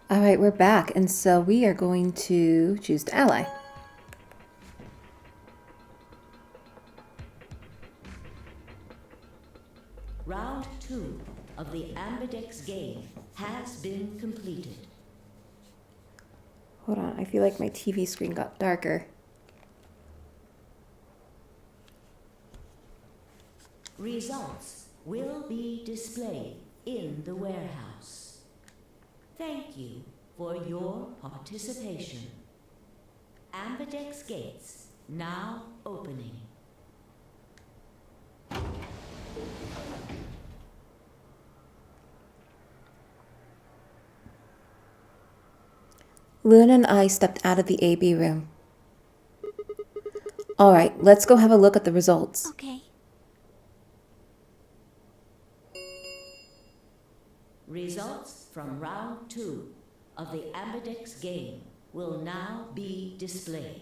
Alright, we're back, and so we are going to choose to ally. Round 2 of the Ambidex game has been completed. Hold on, I feel like my TV screen got darker. Results will be displayed in the warehouse. Thank you for your participation. Ambidex gates now opening. Luna and I stepped out of the AB room. Alright, let's go have a look at the results. Okay. Results from round 2 of the Ambidex game will now be displayed.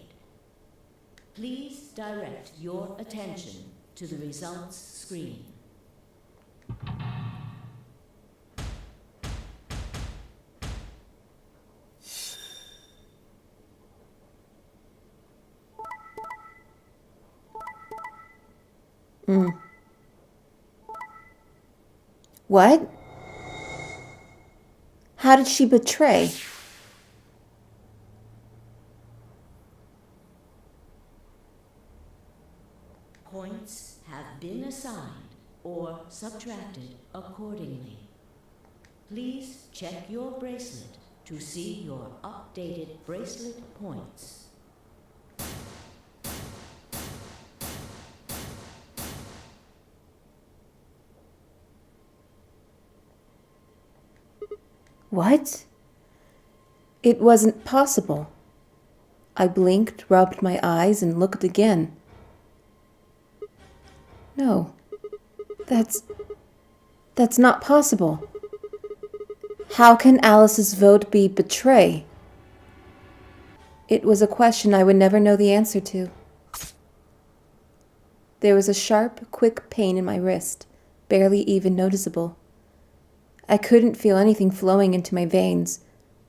Please direct your attention to the results screen. What? How did she betray? Points have been assigned or subtracted accordingly. Please check your bracelet to see your updated bracelet points. What? It wasn't possible. I blinked, rubbed my eyes, and looked again. No. That's not possible. How can Alice's vote be betray? It was a question I would never know the answer to. There was a sharp, quick pain in my wrist, barely even noticeable. I couldn't feel anything flowing into my veins,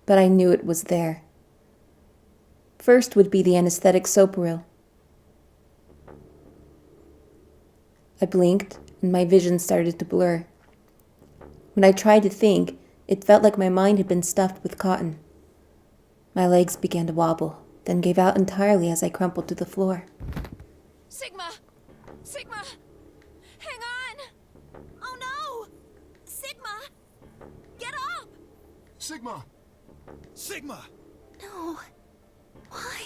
but I knew it was there. First would be the anesthetic soporil. I blinked, and my vision started to blur. When I tried to think, it felt like my mind had been stuffed with cotton. My legs began to wobble, then gave out entirely as I crumpled to the floor. Sigma! Sigma! Hang on! Oh no! Sigma! Get up! Sigma! Sigma! No. Why?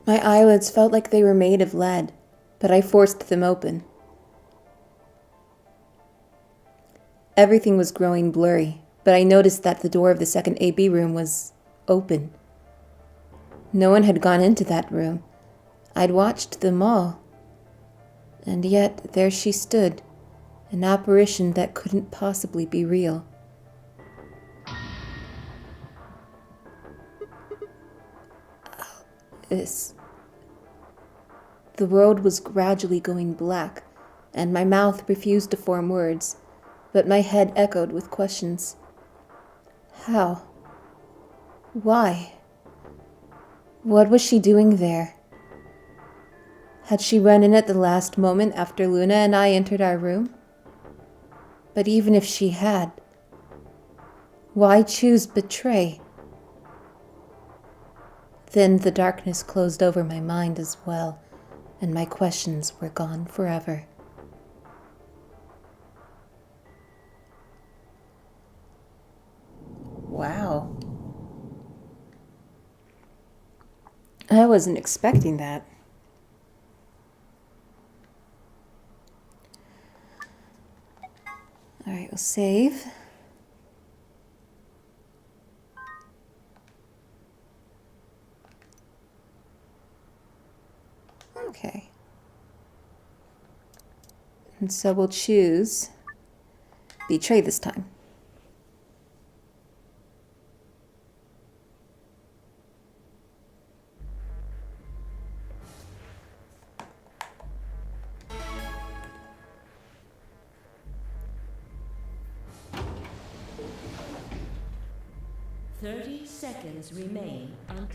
My eyelids felt like they were made of lead, but I forced them open. Everything was growing blurry, but I noticed that the door of the second AB room was open. No one had gone into that room. I'd watched them all. And yet, there she stood, an apparition that couldn't possibly be real. The world was gradually going black, and my mouth refused to form words, but my head echoed with questions. How? Why? What was she doing there? Had she run in at the last moment after Luna and I entered our room? But even if she had, why choose betray? Then the darkness closed over my mind as well, and my questions were gone forever. Wow. I wasn't expecting that. All right, we'll save. Okay. And so we'll choose betray this time. 30 seconds remain until...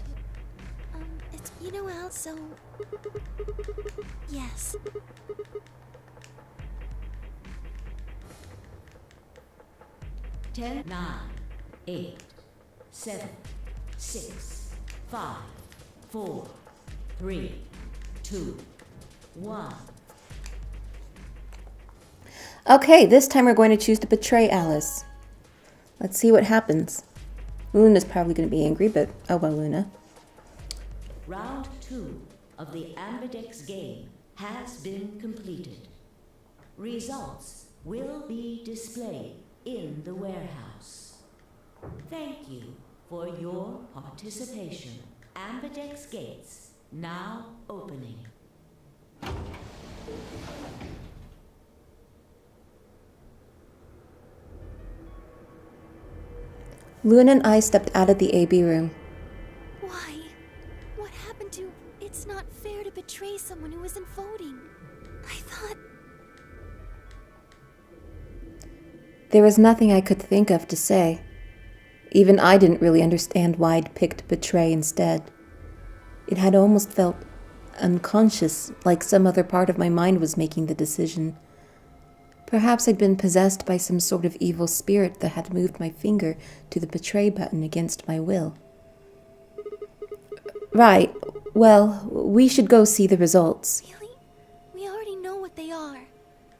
It's been a while, so... Yes. 10, 9, 8, 7, 6, 5, 4, 3, 2, 1. Okay, this time we're going to choose to betray Alice. Let's see what happens. Luna's probably going to be angry, but oh well, Luna. Round 2 of the Ambidex game has been completed. Results will be displayed in the warehouse. Thank you for your participation. Ambidex gates now opening. Luna and I stepped out of the AB room. Why? What happened to... It's not fair to betray someone who isn't voting. I thought... There was nothing I could think of to say. Even I didn't really understand why I'd picked betray instead. It had almost felt unconscious, like some other part of my mind was making the decision. Perhaps I'd been possessed by some sort of evil spirit that had moved my finger to the betray button against my will. Right. Well, we should go see the results. Really? We already know what they are.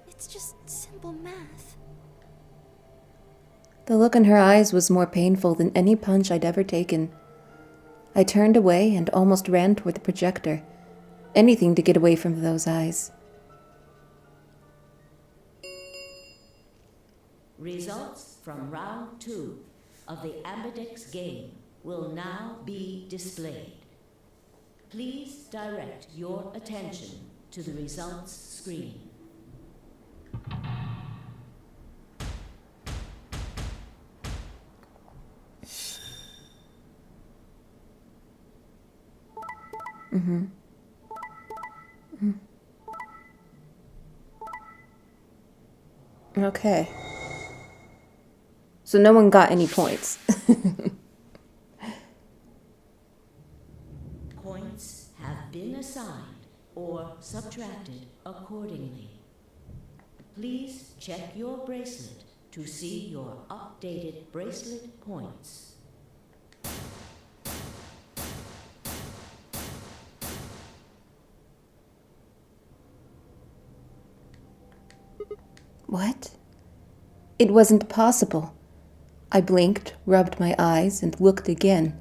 It's just simple math. The look in her eyes was more painful than any punch I'd ever taken. I turned away and almost ran toward the projector. Anything to get away from those eyes. Results from round 2 of the Ambidex game will now be displayed. Please direct your attention to the results screen. Okay. So no one got any points. Points have been assigned or subtracted accordingly. Please check your bracelet to see your updated bracelet points. What? It wasn't possible. I blinked, rubbed my eyes, and looked again.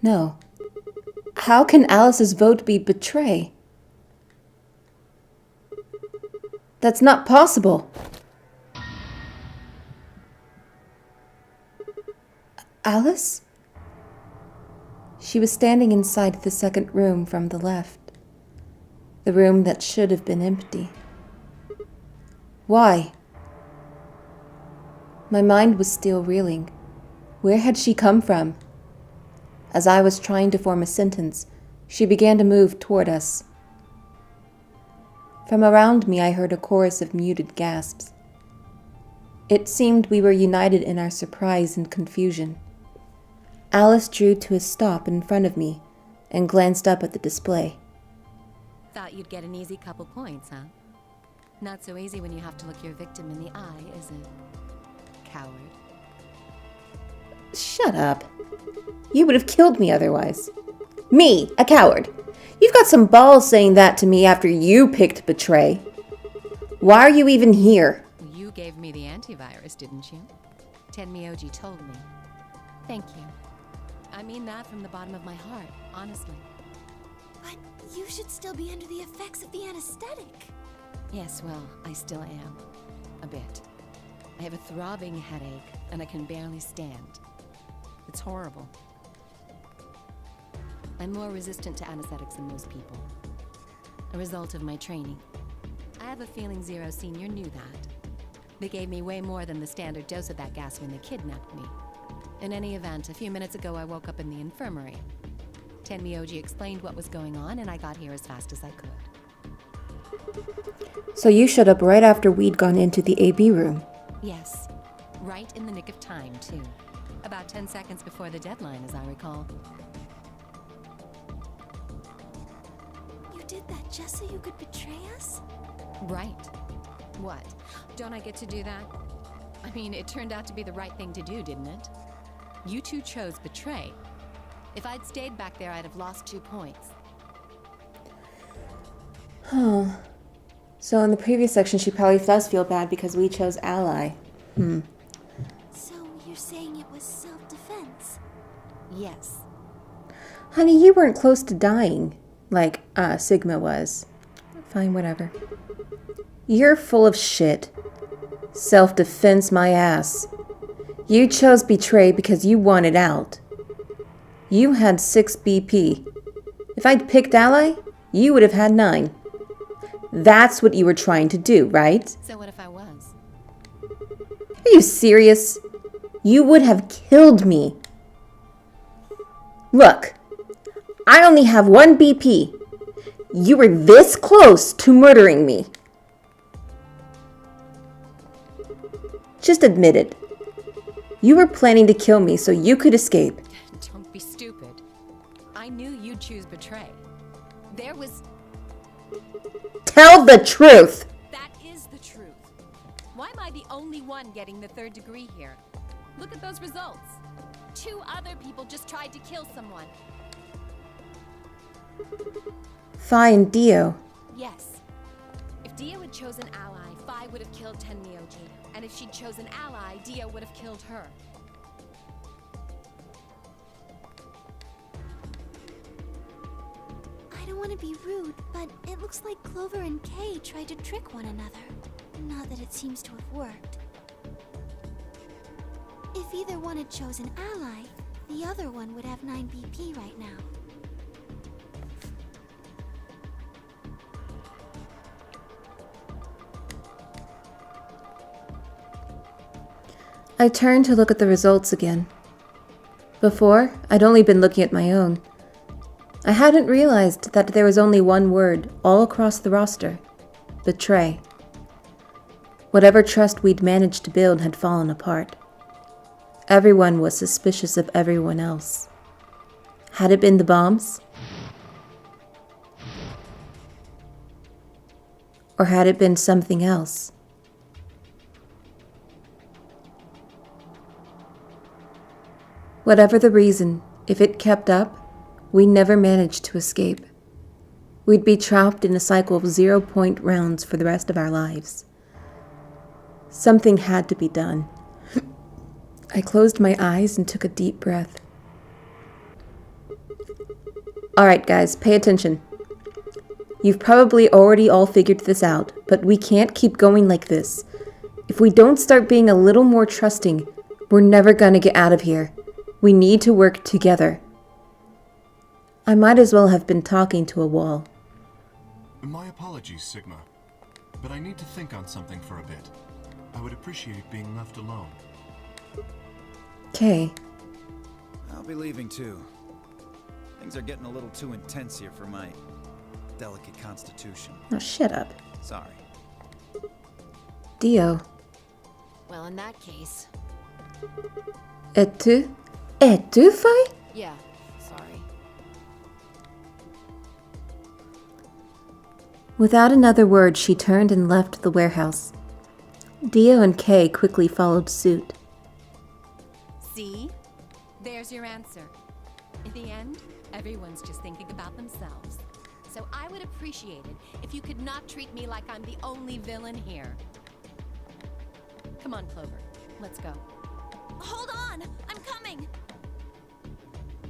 No. How can Alice's vote be betray? That's not possible. Alice? She was standing inside the second room from the left. The room that should have been empty. Why? My mind was still reeling. Where had she come from? As I was trying to form a sentence, she began to move toward us. From around me I heard a chorus of muted gasps. It seemed we were united in our surprise and confusion. Alice drew to a stop in front of me and glanced up at the display. Thought you'd get an easy couple points, huh? Not so easy when you have to look your victim in the eye, is it? Coward. Shut up. You would have killed me otherwise. Me, a coward. You've got some balls saying that to me after you picked betray. Why are you even here? You gave me the antivirus, didn't you? Tenmyoji told me. Thank you. I mean that from the bottom of my heart, honestly. But you should still be under the effects of the anesthetic. Yes, well, I still am. A bit. I have a throbbing headache, and I can barely stand. It's horrible. I'm more resistant to anesthetics than most people. A result of my training. I have a feeling Zero Senior knew that. They gave me way more than the standard dose of that gas when they kidnapped me. In any event, a few minutes ago I woke up in the infirmary. Tenmyoji explained what was going on, and I got here as fast as I could. So you showed up right after we'd gone into the AB room. Yes. Right in the nick of time, too. About 10 seconds before the deadline, as I recall. You did that just so you could betray us? Right. What? Don't I get to do that? I mean, it turned out to be the right thing to do, didn't it? You two chose betray. If I'd stayed back there, I'd have lost 2 points. Huh. So in the previous section, she probably does feel bad because we chose ally. So you're saying it was self-defense? Yes. Honey, you weren't close to dying like Sigma was. Fine, whatever. You're full of shit. Self-defense my ass. You chose betray because you wanted out. You had 6 BP. If I'd picked ally, you would have had 9. That's what you were trying to do, right? So what if I was? Are you serious? You would have killed me. Look, I only have 1 BP. You were this close to murdering me. Just admit it. You were planning to kill me so you could escape. Don't be stupid. I knew you'd choose betray. There was... Tell the truth. That is the truth. Why am I the only one getting the 3rd degree here? Look at those results. 2 other people just tried to kill someone. Fine, Dio. Yes. If Dio had chosen ally, Phi would have killed Tenmyoji. And if she'd chosen ally, Dio would have killed her. I don't want to be rude, but it looks like Clover and Kay tried to trick one another. Not that it seems to have worked. If either one had chosen ally, the other one would have 9 BP right now. I turned to look at the results again. Before, I'd only been looking at my own. I hadn't realized that there was only one word all across the roster. Betray. Whatever trust we'd managed to build had fallen apart. Everyone was suspicious of everyone else. Had it been the bombs? Or had it been something else? Whatever the reason, if it kept up, we never managed to escape. We'd be trapped in a cycle of 0-point rounds for the rest of our lives. Something had to be done. I closed my eyes and took a deep breath. Alright guys, pay attention. You've probably already all figured this out, but we can't keep going like this. If we don't start being a little more trusting, we're never gonna get out of here. We need to work together. I might as well have been talking to a wall. My apologies, Sigma. But I need to think on something for a bit. I would appreciate being left alone. Kay. I'll be leaving too. Things are getting a little too intense here for my delicate constitution. Now shut up. Sorry. Dio. Well, in that case... Es-tu? Es-tu, Phi? Yeah, sorry. Without another word, she turned and left the warehouse. Dio and Kay quickly followed suit. See? There's your answer. In the end, everyone's just thinking about themselves. So I would appreciate it if you could not treat me like I'm the only villain here. Come on, Clover. Let's go. Hold on! I'm coming!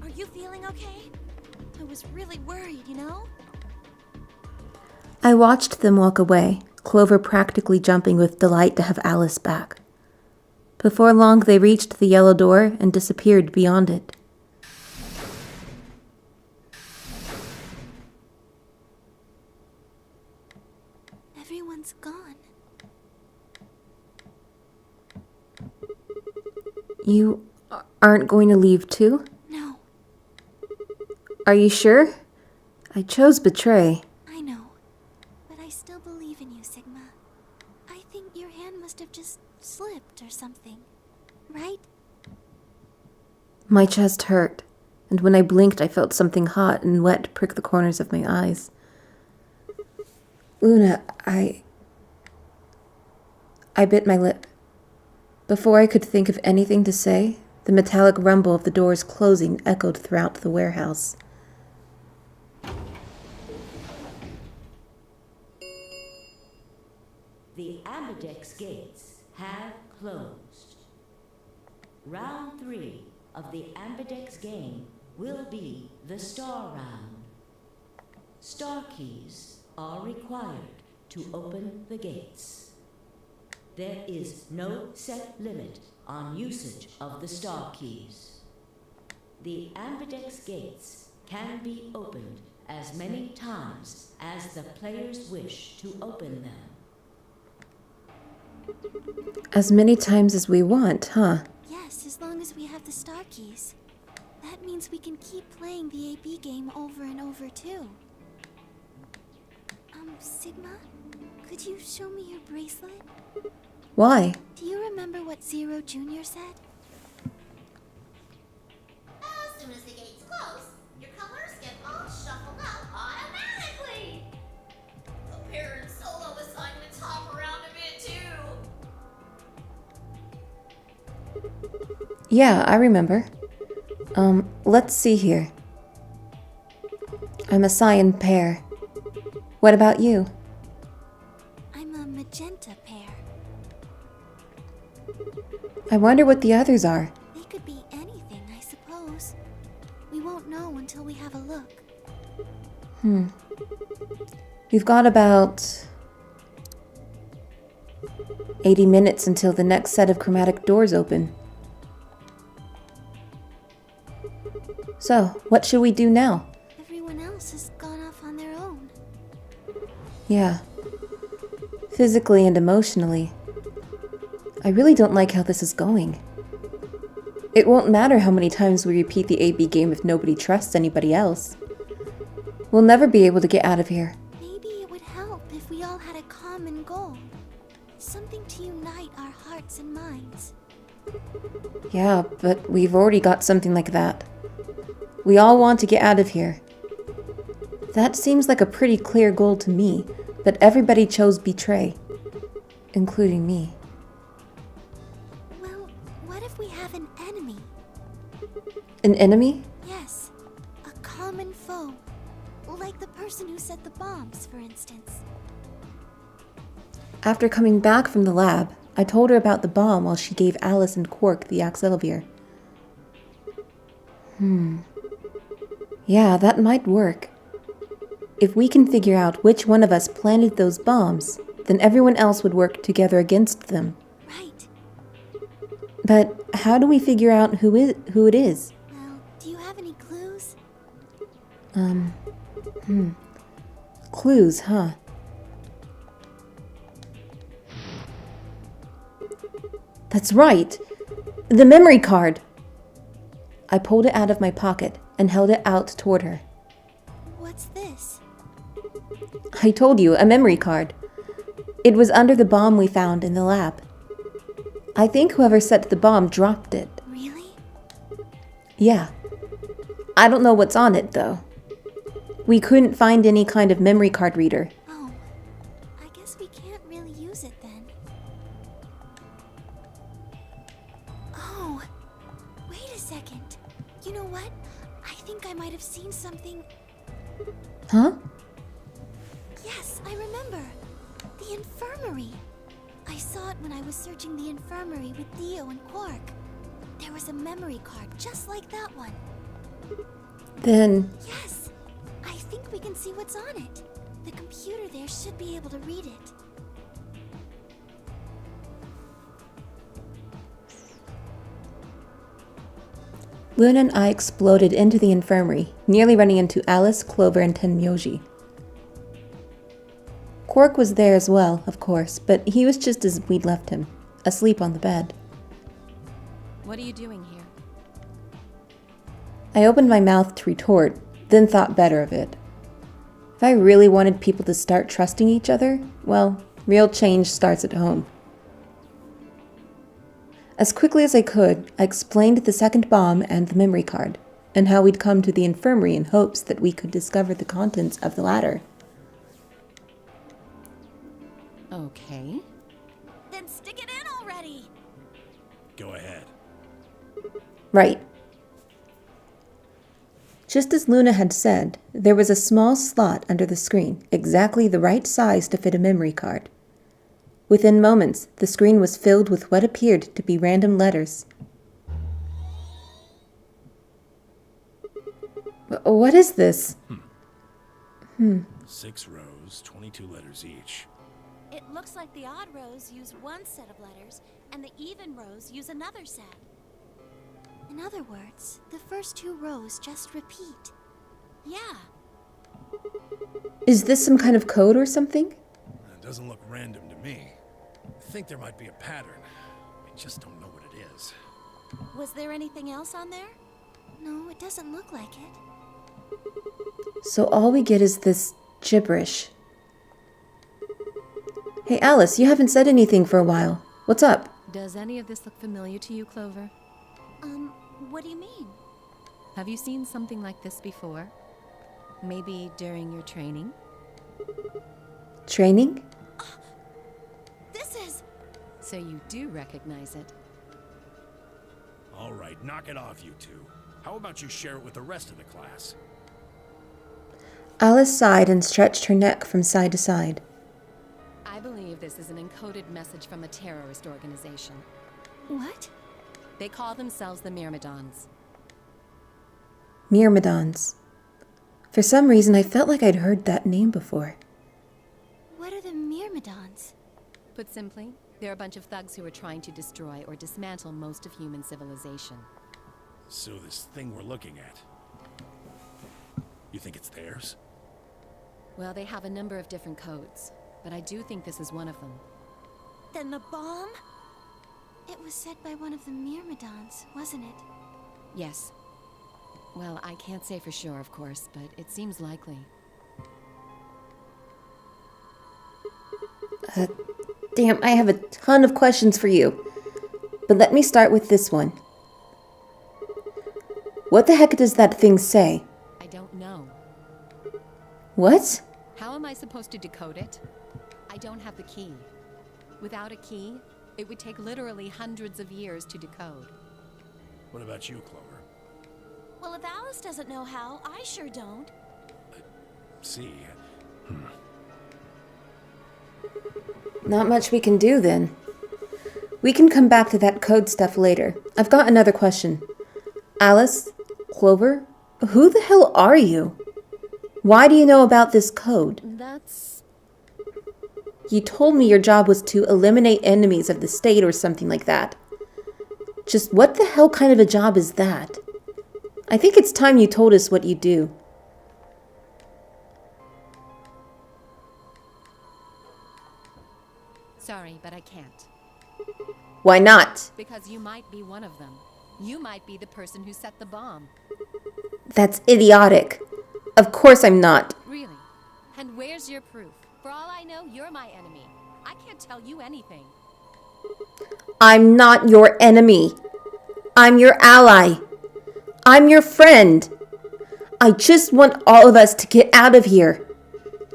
Are you feeling okay? I was really worried, you know? I watched them walk away, Clover practically jumping with delight to have Alice back. Before long, they reached the yellow door and disappeared beyond it. Everyone's gone. You aren't going to leave too? No, Are you sure? I chose betray. I know. But I still believe in you, Sigma. I think your hand must have just slipped or something. Right? My chest hurt, and when I blinked I felt something hot and wet prick the corners of my eyes. Luna, I bit my lip. Before I could think of anything to say, the metallic rumble of the doors closing echoed throughout the warehouse. The Ambidex gates have closed. Round 3 of the Ambidex game will be the Star Round. Star keys are required to open the gates. There is no set limit on usage of the Star keys. The Ambidex gates can be opened as many times as the players wish to open them. As many times as we want, huh? Yes, as long as we have the star keys. That means we can keep playing the AB game over and over, too. Sigma, could you show me your bracelet? Why? Do you remember what Zero Jr. said? As soon as the gates close, your colors get all shuffled up automatically. The parent solo assignments hop around a bit too. Yeah, I remember. Let's see here. I'm a cyan pair. What about you? I'm a magenta pair. I wonder what the others are. They could be anything, I suppose. We won't know until we have a look. We've got about 80 minutes until the next set of chromatic doors open. So, what should we do now? Everyone else has gone off on their own. Yeah. Physically and emotionally. I really don't like how this is going. It won't matter how many times we repeat the AB game if nobody trusts anybody else. We'll never be able to get out of here. Maybe it would help if we all had a common goal. Something to unite our hearts and minds. Yeah, but we've already got something like that. We all want to get out of here. That seems like a pretty clear goal to me, but everybody chose betray, including me. Well, what if we have an enemy? An enemy? Yes, a common foe. Like the person who set the bombs, for instance. After coming back from the lab, I told her about the bomb while she gave Alice and Quark the Axelvier. Yeah, that might work. If we can figure out which one of us planted those bombs, then everyone else would work together against them. Right. But how do we figure out who it is? Well, do you have any clues? Clues, huh? That's right! The memory card! I pulled it out of my pocket and held it out toward her. What's this? I told you, a memory card. It was under the bomb we found in the lab. I think whoever set the bomb dropped it. Really? Yeah. I don't know what's on it, though. We couldn't find any kind of memory card reader. Oh, I guess we can't really use it then. Oh, wait a second. You know what? I think I might have seen something. Huh? Yes, I remember. The infirmary. I saw it when I was searching the infirmary with Theo and Quark. There was a memory card just like that one. Then, Yes, I think we can see what's on it. The computer there should be able to read it. Luna and I exploded into the infirmary, nearly running into Alice, Clover, and Tenmyoji. Quark was there as well, of course, but he was just as we'd left him, asleep on the bed. What are you doing here? I opened my mouth to retort, then thought better of it. If I really wanted people to start trusting each other, well, real change starts at home. As quickly as I could, I explained the second bomb and the memory card, and how we'd come to the infirmary in hopes that we could discover the contents of the latter. Okay. Then stick it in already! Go ahead. Right. Just as Luna had said, there was a small slot under the screen, exactly the right size to fit a memory card. Within moments, the screen was filled with what appeared to be random letters. What is this? 6 rows, 22 letters each. It looks like the odd rows use one set of letters, and the even rows use another set. In other words, the first 2 rows just repeat. Yeah. Is this some kind of code or something? It doesn't look random to me. I think there might be a pattern. I just don't know what it is. Was there anything else on there? No, it doesn't look like it. So all we get is this gibberish. Hey Alice, you haven't said anything for a while. What's up? Does any of this look familiar to you, Clover? What do you mean? Have you seen something like this before? Maybe during your training? Training? This is... So you do recognize it. All right, knock it off, you two. How about you share it with the rest of the class? Alice sighed and stretched her neck from side to side. I believe this is an encoded message from a terrorist organization. What? They call themselves the Myrmidons. Myrmidons. For some reason, I felt like I'd heard that name before. What are the Myrmidons? Put simply, they're a bunch of thugs who are trying to destroy or dismantle most of human civilization. So this thing we're looking at, you think it's theirs? Well, they have a number of different codes, but I do think this is one of them. Then the bomb? It was set by one of the Myrmidons, wasn't it? Yes. Well, I can't say for sure, of course, but it seems likely. Damn, I have a ton of questions for you. But let me start with this one. What the heck does that thing say? I don't know. What? How am I supposed to decode it? I don't have the key. Without a key, it would take literally hundreds of years to decode. What about you, Clover? Well, if Alice doesn't know how, I sure don't. See, Not much we can do then. We can come back to that code stuff later. I've got another question. Alice? Clover? Who the hell are you? Why do you know about this code? That's... You told me your job was to eliminate enemies of the state or something like that. Just what the hell kind of a job is that? I think it's time you told us what you do. Sorry, but I can't. Why not? Because you might be one of them. You might be the person who set the bomb. That's idiotic. Of course I'm not. Really? And where's your proof? For all I know, you're my enemy. I can't tell you anything. I'm not your enemy. I'm your ally. I'm your friend. I just want all of us to get out of here.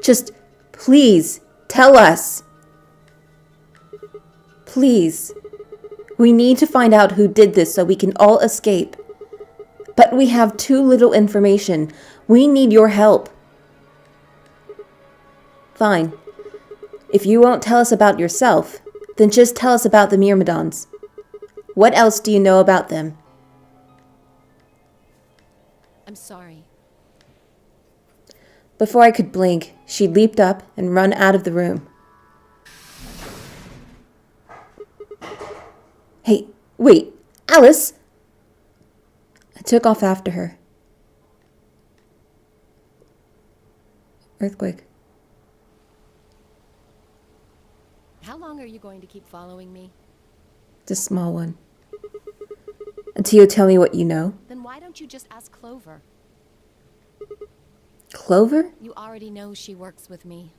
Just please tell us. Please. We need to find out who did this so we can all escape. But we have too little information. We need your help. Fine. If you won't tell us about yourself, then just tell us about the Myrmidons. What else do you know about them? I'm sorry. Before I could blink, she leaped up and run out of the room. Hey, wait, Alice! I took off after her. Earthquake. How long are you going to keep following me? It's a small one. Until you tell me what you know. Then why don't you just ask Clover? Clover? You already know she works with me.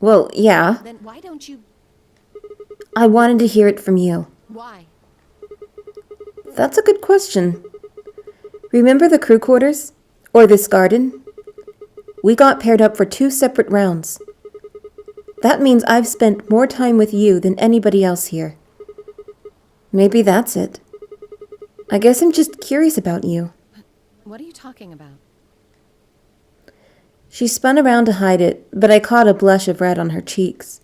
Well, yeah. Then why don't you... I wanted to hear it from you. Why? That's a good question. Remember the crew quarters? Or this garden? We got paired up for 2 separate rounds. That means I've spent more time with you than anybody else here. Maybe that's it. I guess I'm just curious about you. What are you talking about? She spun around to hide it, but I caught a blush of red on her cheeks.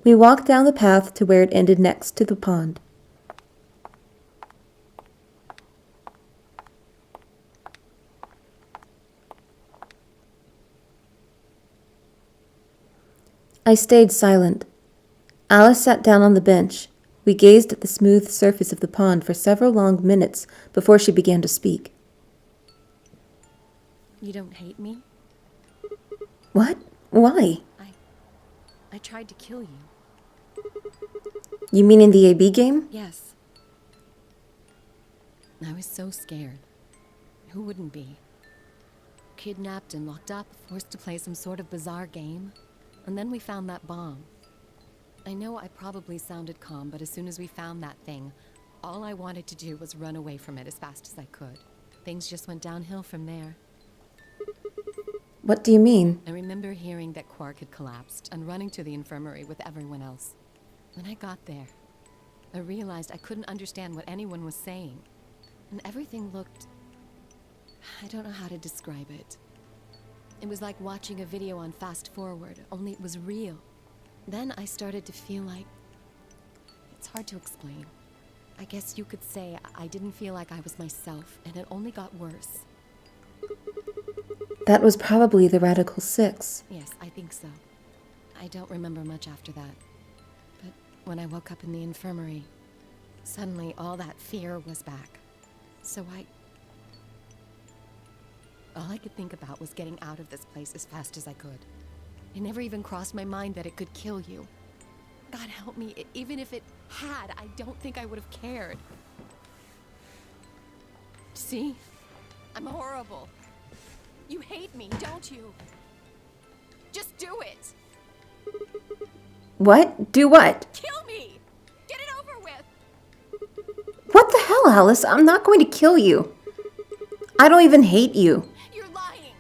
We walked down the path to where it ended next to the pond. I stayed silent. Alice sat down on the bench. We gazed at the smooth surface of the pond for several long minutes before she began to speak. You don't hate me? What? Why? I tried to kill you. You mean in the AB game? Yes. I was so scared. Who wouldn't be? Kidnapped and locked up, forced to play some sort of bizarre game. And then we found that bomb. I know I probably sounded calm, but as soon as we found that thing, all I wanted to do was run away from it as fast as I could. Things just went downhill from there. What do you mean? I remember hearing that Quark had collapsed and running to the infirmary with everyone else. When I got there, I realized I couldn't understand what anyone was saying. And everything looked... I don't know how to describe it. It was like watching a video on fast forward, only it was real. Then I started to feel like... It's hard to explain. I guess you could say I didn't feel like I was myself, and it only got worse. That was probably the Radical 6. Yes, I think so. I don't remember much after that. But when I woke up in the infirmary, suddenly all that fear was back. So all I could think about was getting out of this place as fast as I could. It never even crossed my mind that it could kill you. God help me, even if it had, I don't think I would have cared. See? I'm horrible. You hate me, don't you? Just do it! What? Do what? Kill me! Get it over with! What the hell, Alice? I'm not going to kill you. I don't even hate you. You're lying!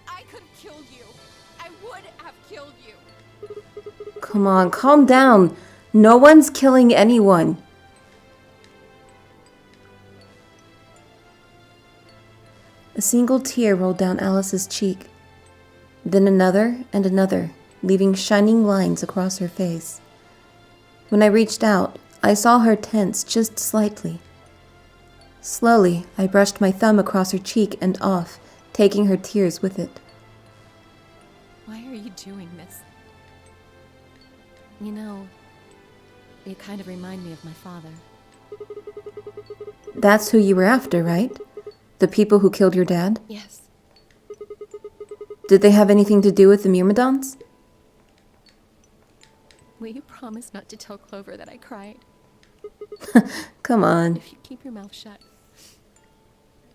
I could have killed you. I would have killed you. Come on, calm down. No one's killing anyone. A single tear rolled down Alice's cheek, then another and another, leaving shining lines across her face. When I reached out, I saw her tense just slightly. Slowly, I brushed my thumb across her cheek and off, taking her tears with it. Why are you doing this? You know, you kind of remind me of my father. That's who you were after, right? The people who killed your dad? Yes. Did they have anything to do with the Myrmidons? Will you promise not to tell Clover that I cried? Come on. If you keep your mouth shut,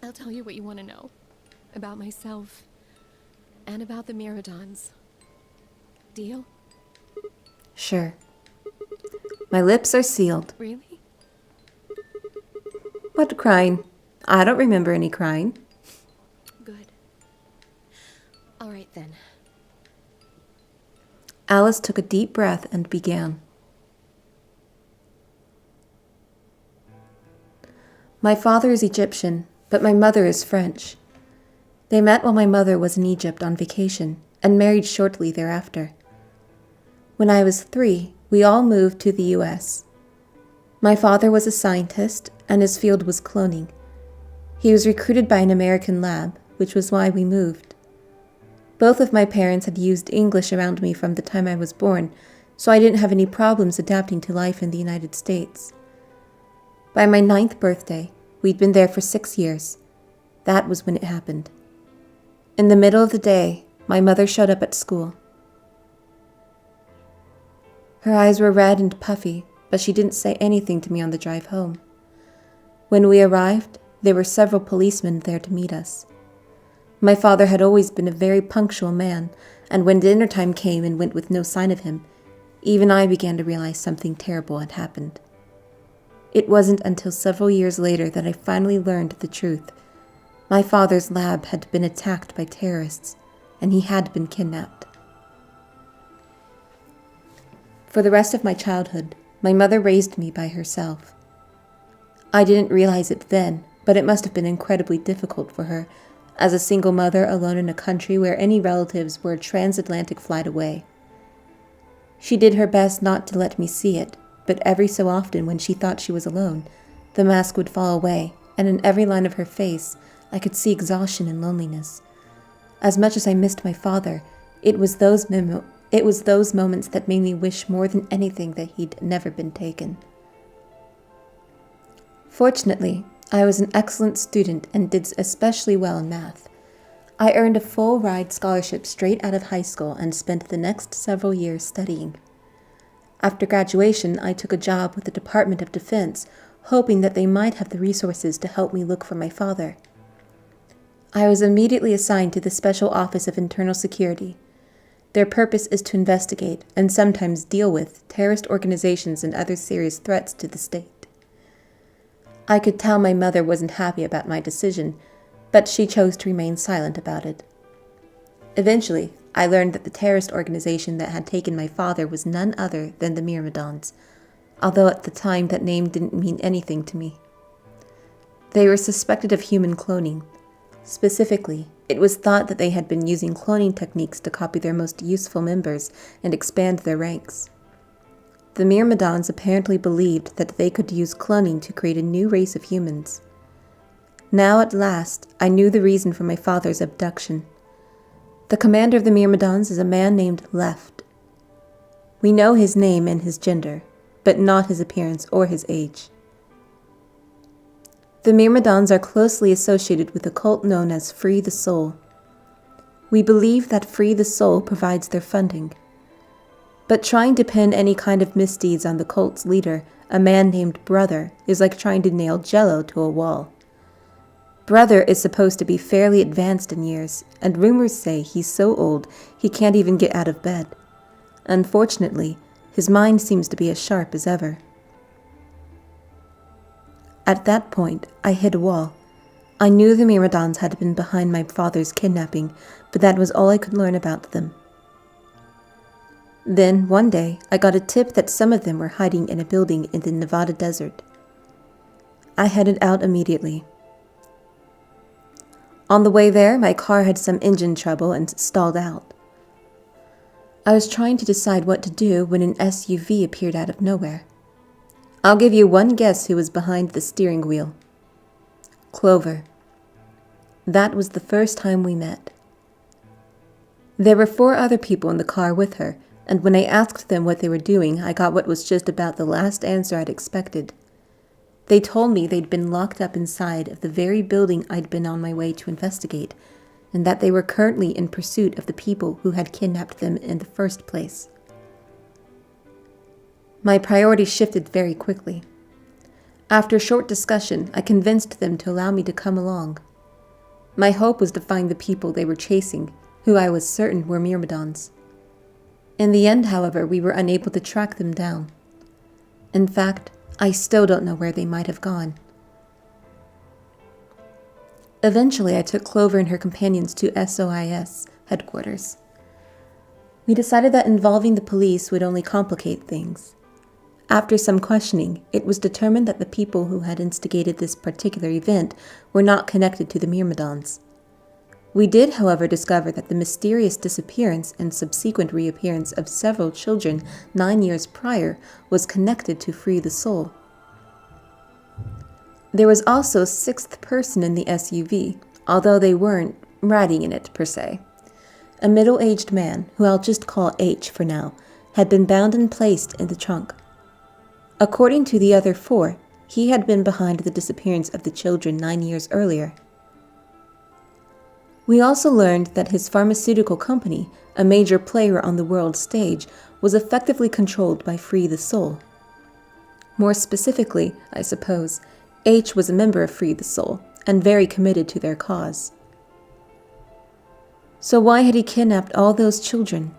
I'll tell you what you want to know. About myself. And about the Myrmidons. Deal? Sure. My lips are sealed. Really? What crying? I don't remember any crying. Good. All right then. Alice took a deep breath and began. My father is Egyptian, but my mother is French. They met while my mother was in Egypt on vacation and married shortly thereafter. When I was 3, we all moved to the U.S. My father was a scientist, and his field was cloning. He was recruited by an American lab, which was why we moved. Both of my parents had used English around me from the time I was born, so I didn't have any problems adapting to life in the United States. By my 9th birthday, we'd been there for 6 years. That was when it happened. In the middle of the day, my mother showed up at school. Her eyes were red and puffy, but she didn't say anything to me on the drive home. When we arrived, there were several policemen there to meet us. My father had always been a very punctual man, and when dinner time came and went with no sign of him, even I began to realize something terrible had happened. It wasn't until several years later that I finally learned the truth. My father's lab had been attacked by terrorists, and he had been kidnapped. For the rest of my childhood, my mother raised me by herself. I didn't realize it then, but it must have been incredibly difficult for her, as a single mother alone in a country where any relatives were a transatlantic flight away. She did her best not to let me see it, but every so often when she thought she was alone, the mask would fall away, and in every line of her face, I could see exhaustion and loneliness. As much as I missed my father, it was those moments that made me wish more than anything that he'd never been taken. Fortunately, I was an excellent student and did especially well in math. I earned a full-ride scholarship straight out of high school and spent the next several years studying. After graduation, I took a job with the Department of Defense, hoping that they might have the resources to help me look for my father. I was immediately assigned to the Special Office of Internal Security. Their purpose is to investigate, and sometimes deal with, terrorist organizations and other serious threats to the state. I could tell my mother wasn't happy about my decision, but she chose to remain silent about it. Eventually, I learned that the terrorist organization that had taken my father was none other than the Myrmidons, although at the time that name didn't mean anything to me. They were suspected of human cloning. Specifically, it was thought that they had been using cloning techniques to copy their most useful members and expand their ranks. The Myrmidons apparently believed that they could use cloning to create a new race of humans. Now at last, I knew the reason for my father's abduction. The commander of the Myrmidons is a man named Left. We know his name and his gender, but not his appearance or his age. The Myrmidons are closely associated with a cult known as Free the Soul. We believe that Free the Soul provides their funding. But trying to pin any kind of misdeeds on the cult's leader, a man named Brother, is like trying to nail Jell-O to a wall. Brother is supposed to be fairly advanced in years, and rumors say he's so old he can't even get out of bed. Unfortunately, his mind seems to be as sharp as ever. At that point, I hit a wall. I knew the Myrmidons had been behind my father's kidnapping, but that was all I could learn about them. Then, one day, I got a tip that some of them were hiding in a building in the Nevada desert. I headed out immediately. On the way there, my car had some engine trouble and stalled out. I was trying to decide what to do when an SUV appeared out of nowhere. I'll give you one guess who was behind the steering wheel. Clover. That was the first time we met. There were 4 other people in the car with her, and when I asked them what they were doing, I got what was just about the last answer I'd expected. They told me they'd been locked up inside of the very building I'd been on my way to investigate, and that they were currently in pursuit of the people who had kidnapped them in the first place. My priorities shifted very quickly. After a short discussion, I convinced them to allow me to come along. My hope was to find the people they were chasing, who I was certain were Myrmidons. In the end, however, we were unable to track them down. In fact, I still don't know where they might have gone. Eventually, I took Clover and her companions to SOIS headquarters. We decided that involving the police would only complicate things. After some questioning, it was determined that the people who had instigated this particular event were not connected to the Myrmidons. We did, however, discover that the mysterious disappearance and subsequent reappearance of several children 9 years prior was connected to Free the Soul. There was also a 6th person in the SUV, although they weren't riding in it per se. A middle-aged man, who I'll just call H for now, had been bound and placed in the trunk. According to the other 4, he had been behind the disappearance of the children 9 years earlier. We also learned that his pharmaceutical company, a major player on the world stage, was effectively controlled by Free the Soul. More specifically, I suppose, H was a member of Free the Soul, and very committed to their cause. So why had he kidnapped all those children?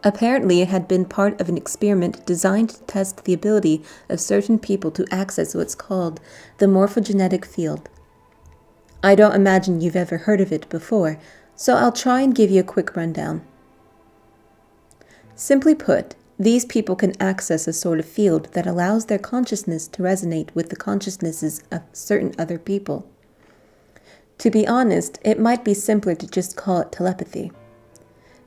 Apparently, it had been part of an experiment designed to test the ability of certain people to access what's called the morphogenetic field. I don't imagine you've ever heard of it before, so I'll try and give you a quick rundown. Simply put, these people can access a sort of field that allows their consciousness to resonate with the consciousnesses of certain other people. To be honest, it might be simpler to just call it telepathy.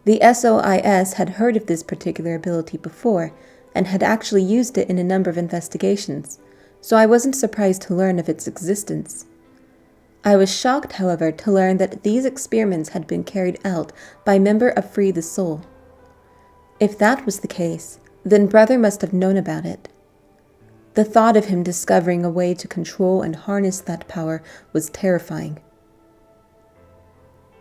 The SOIS had heard of this particular ability before and had actually used it in a number of investigations, so I wasn't surprised to learn of its existence. I was shocked, however, to learn that these experiments had been carried out by a member of Free the Soul. If that was the case, then Brother must have known about it. The thought of him discovering a way to control and harness that power was terrifying.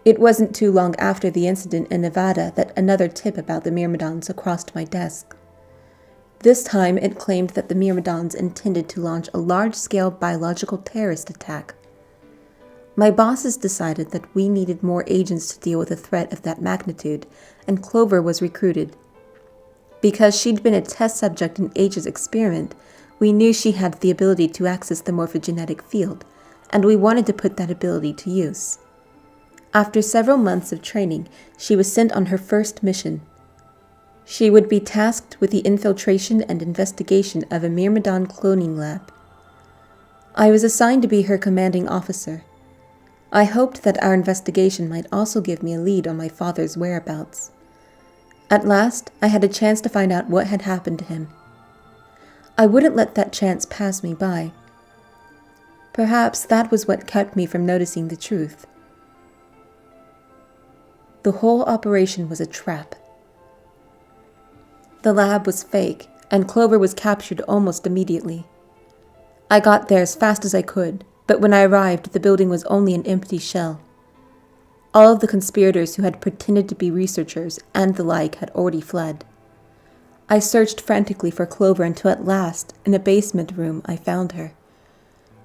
It wasn't too long after the incident in Nevada that another tip about the Myrmidons crossed my desk. This time it claimed that the Myrmidons intended to launch a large-scale biological terrorist attack. My bosses decided that we needed more agents to deal with a threat of that magnitude, and Clover was recruited. Because she'd been a test subject in H's experiment, we knew she had the ability to access the morphogenetic field, and we wanted to put that ability to use. After several months of training, she was sent on her first mission. She would be tasked with the infiltration and investigation of a Myrmidon cloning lab. I was assigned to be her commanding officer. I hoped that our investigation might also give me a lead on my father's whereabouts. At last, I had a chance to find out what had happened to him. I wouldn't let that chance pass me by. Perhaps that was what kept me from noticing the truth. The whole operation was a trap. The lab was fake, and Clover was captured almost immediately. I got there as fast as I could, but when I arrived, the building was only an empty shell. All of the conspirators who had pretended to be researchers and the like had already fled. I searched frantically for Clover until at last, in a basement room, I found her.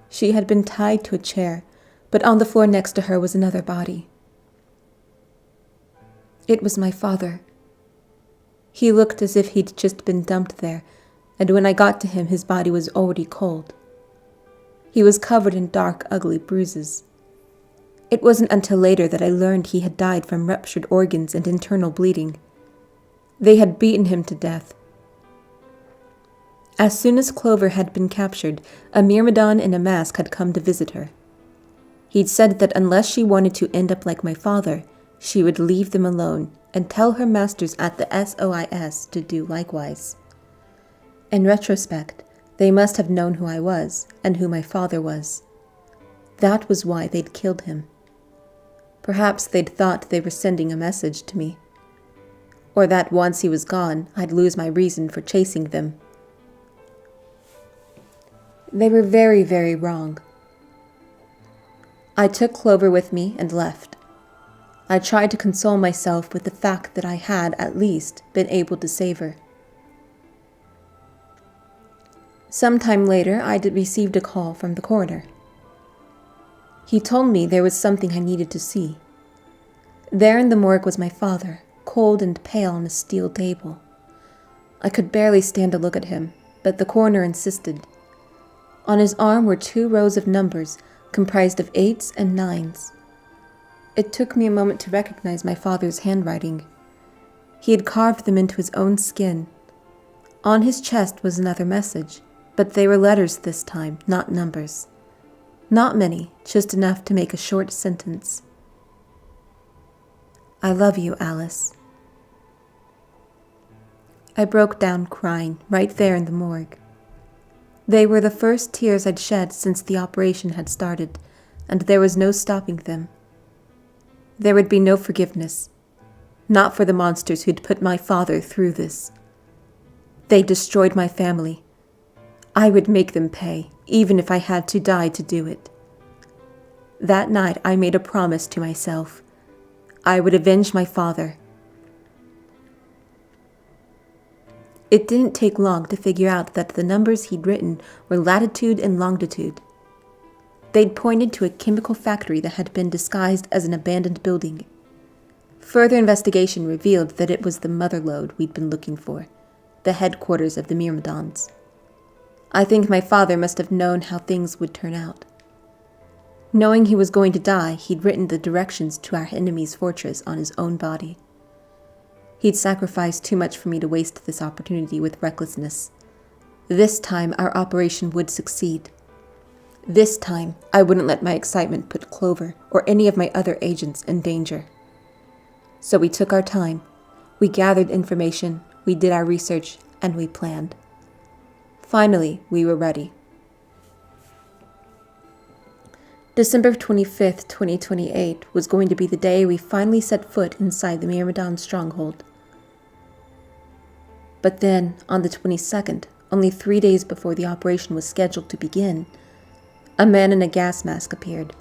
She had been tied to a chair, but on the floor next to her was another body. It was my father. He looked as if he'd just been dumped there, and when I got to him, his body was already cold. He was covered in dark, ugly bruises. It wasn't until later that I learned he had died from ruptured organs and internal bleeding. They had beaten him to death. As soon as Clover had been captured, a Myrmidon in a mask had come to visit her. He'd said that unless she wanted to end up like my father, she would leave them alone and tell her masters at the SOIS to do likewise. In retrospect, they must have known who I was and who my father was. That was why they'd killed him. Perhaps they'd thought they were sending a message to me. Or that once he was gone, I'd lose my reason for chasing them. They were very, very wrong. I took Clover with me and left. I tried to console myself with the fact that I had, at least, been able to save her. Sometime later, I'd received a call from the coroner. He told me there was something I needed to see. There in the morgue was my father, cold and pale on a steel table. I could barely stand to look at him, but the coroner insisted. On his arm were 2 rows of numbers, comprised of 8s and 9s. It took me a moment to recognize my father's handwriting. He had carved them into his own skin. On his chest was another message, but they were letters this time, not numbers. Not many, just enough to make a short sentence. I love you, Alice. I broke down crying, right there in the morgue. They were the first tears I'd shed since the operation had started, and there was no stopping them. There would be no forgiveness. Not for the monsters who'd put my father through this. They destroyed my family. I would make them pay, even if I had to die to do it. That night I made a promise to myself. I would avenge my father. It didn't take long to figure out that the numbers he'd written were latitude and longitude. They'd pointed to a chemical factory that had been disguised as an abandoned building. Further investigation revealed that it was the mother lode we'd been looking for, the headquarters of the Myrmidons. I think my father must have known how things would turn out. Knowing he was going to die, he'd written the directions to our enemy's fortress on his own body. He'd sacrificed too much for me to waste this opportunity with recklessness. This time, our operation would succeed. This time, I wouldn't let my excitement put Clover or any of my other agents in danger. So we took our time. We gathered information, we did our research, and we planned. Finally, we were ready. December 25th, 2028 was going to be the day we finally set foot inside the Myrmidon stronghold. But then, on the 22nd, only 3 days before the operation was scheduled to begin, a man in a gas mask appeared.